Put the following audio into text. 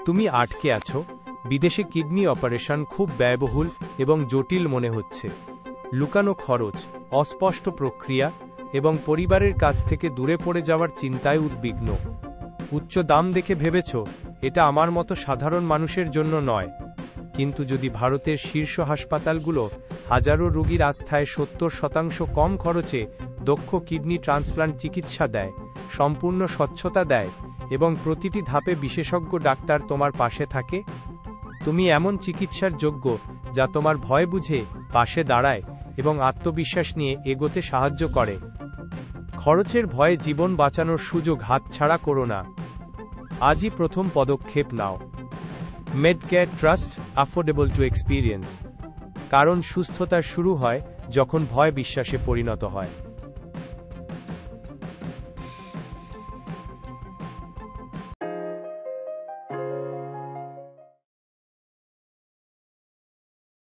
তুমি আটকে আছো, বিদেশে কিডনি অপারেশন খুব ব্যয়বহুল এবং জটিল মনে হচ্ছে। লুকানো খরচ, অস্পষ্ট প্রক্রিয়া এবং পরিবারের কাছ থেকে দূরে পড়ে যাওয়ার চিন্তায় উদ্বিগ্ন। উচ্চ দাম দেখে ভেবেছ এটা আমার মতো সাধারণ মানুষের জন্য নয়। কিন্তু যদি ভারতের শীর্ষ হাসপাতালগুলো হাজারো রোগীর আস্থায় 70% কম খরচে দক্ষ কিডনি ট্রান্সপ্লান্ট চিকিৎসা দেয়, সম্পূর্ণ স্বচ্ছতা দেয় এবং প্রতিটি ধাপে বিশেষজ্ঞ ডাক্তার তোমার পাশে থাকে, তুমি এমন চিকিৎসার যোগ্য যা তোমার ভয় বুঝে পাশে দাঁড়ায় এবং আত্মবিশ্বাস নিয়ে এগোতে সাহায্য করে। খরচের ভয়ে জীবন বাঁচানোর সুযোগ হাতছাড়া করো না। আজই প্রথম পদক্ষেপ নাও। মেডকেয়ার ট্রাস্ট, অ্যাফোর্ডেবল টু এক্সপিরিয়েন্স। কারণ সুস্থতা শুরু হয় যখন ভয় বিশ্বাসে পরিণত হয়।